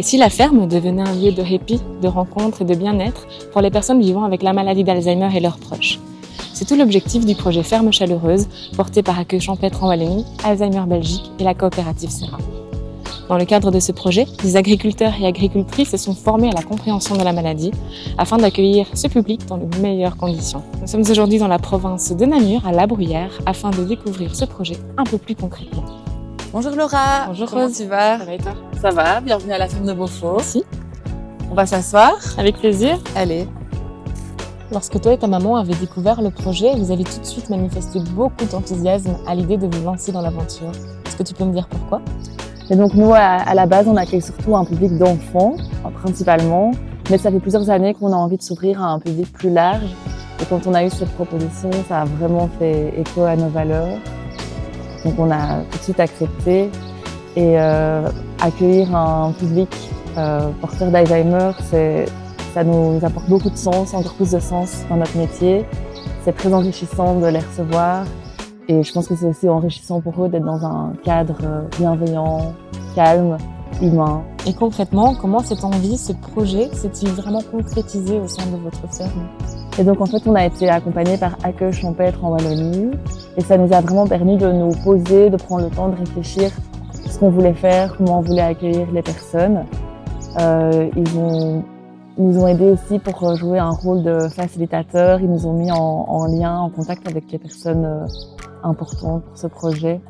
Et si la ferme devenait un lieu de répit, de rencontre et de bien-être pour les personnes vivant avec la maladie d'Alzheimer et leurs proches? C'est tout l'objectif du projet Ferme Chaleureuse, porté par Accueil Champêtre en Wallonie, Alzheimer Belgique et la coopérative Serra. Dans le cadre de ce projet, des agriculteurs et agricultrices se sont formés à la compréhension de la maladie afin d'accueillir ce public dans les meilleures conditions. Nous sommes aujourd'hui dans la province de Namur, à La Bruyère, afin de découvrir ce projet un peu plus concrètement. Bonjour Laura. Bonjour Comment Rose. tu vas? Ça va et toi? Ça va, bienvenue à la ferme de Beaufort. Merci. On va s'asseoir. Avec plaisir. Allez. Lorsque toi et ta maman avez découvert le projet, vous avez tout de suite manifesté beaucoup d'enthousiasme à l'idée de vous lancer dans l'aventure. Est-ce que tu peux me dire pourquoi? Et donc nous, à la base, on accueille surtout un public d'enfants, principalement, mais ça fait plusieurs années qu'on a envie de s'ouvrir à un public plus large. Et quand on a eu cette proposition, ça a vraiment fait écho à nos valeurs. Donc on a tout de suite accepté. Et accueillir un public porteur d'Alzheimer, ça nous apporte beaucoup de sens, encore plus de sens dans notre métier. C'est très enrichissant de les recevoir. Et je pense que c'est aussi enrichissant pour eux d'être dans un cadre bienveillant, calme, humain. Et concrètement, comment cette envie, ce projet, s'est-il vraiment concrétisé au sein de votre ferme? Et donc en fait, on a été accompagnés par Accueil Champêtre en Wallonie. Et ça nous a vraiment permis de nous poser, de prendre le temps de réfléchir à ce qu'on voulait faire, comment on voulait accueillir les personnes. Ils nous ont aidés aussi pour jouer un rôle de facilitateur. Ils nous ont mis en lien, en contact avec les personnes importantes pour ce projet.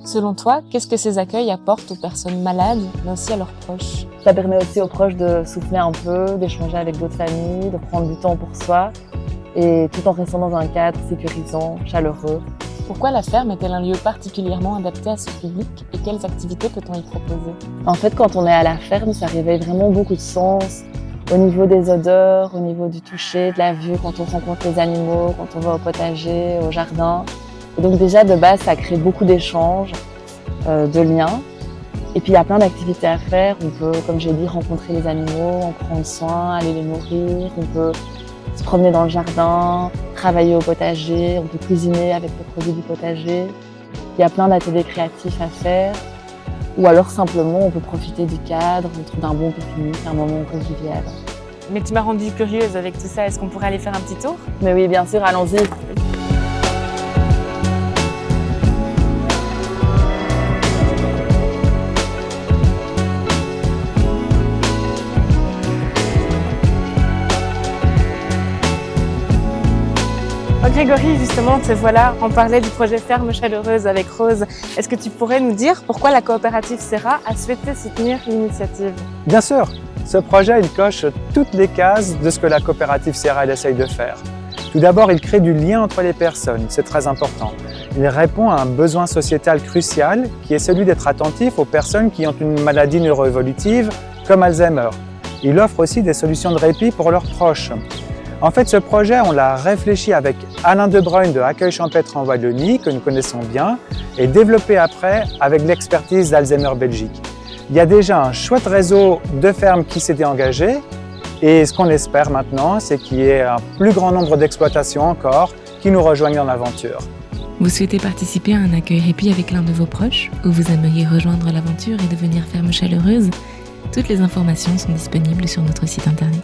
Selon toi, qu'est-ce que ces accueils apportent aux personnes malades, mais aussi à leurs proches? Ça permet aussi aux proches de souffler un peu, d'échanger avec d'autres familles, de prendre du temps pour soi, et tout en restant dans un cadre sécurisant, chaleureux. Pourquoi la ferme est-elle un lieu particulièrement adapté à ce public et quelles activités peut-on y proposer? En fait, quand on est à la ferme, ça réveille vraiment beaucoup de sens. Au niveau des odeurs, au niveau du toucher, de la vue, quand on rencontre les animaux, quand on va au potager, au jardin. Et donc déjà, de base, ça crée beaucoup d'échanges, de liens. Et puis, il y a plein d'activités à faire. On peut, comme j'ai dit, rencontrer les animaux, en prendre soin, aller les nourrir. On peut se promener dans le jardin, travailler au potager. On peut cuisiner avec les produits du potager. Il y a plein d'ateliers créatifs à faire. Ou alors, simplement, on peut profiter du cadre, d'un bon pique-nique, un moment convivial. Mais tu m'as rendue curieuse avec tout ça. Est-ce qu'on pourrait aller faire un petit tour? Mais oui, bien sûr, allons-y. Grégory, justement, te voilà, on parlait du projet Ferme Chaleureuse avec Rose. Est-ce que tu pourrais nous dire pourquoi la coopérative Serra a souhaité soutenir l'initiative? Bien sûr, ce projet il coche toutes les cases de ce que la coopérative Serra essaye de faire. Tout d'abord, il crée du lien entre les personnes, c'est très important. Il répond à un besoin sociétal crucial qui est celui d'être attentif aux personnes qui ont une maladie neuroévolutive comme Alzheimer. Il offre aussi des solutions de répit pour leurs proches. En fait, ce projet, on l'a réfléchi avec Alain De Bruyne de Accueil Champêtre en Wallonie, que nous connaissons bien, et développé après avec l'expertise d'Alzheimer Belgique. Il y a déjà un chouette réseau de fermes qui s'étaient engagées, et ce qu'on espère maintenant, c'est qu'il y ait un plus grand nombre d'exploitations encore qui nous rejoignent dans l'aventure. Vous souhaitez participer à un accueil répit avec l'un de vos proches, ou vous aimeriez rejoindre l'aventure et devenir ferme chaleureuse? Toutes les informations sont disponibles sur notre site internet.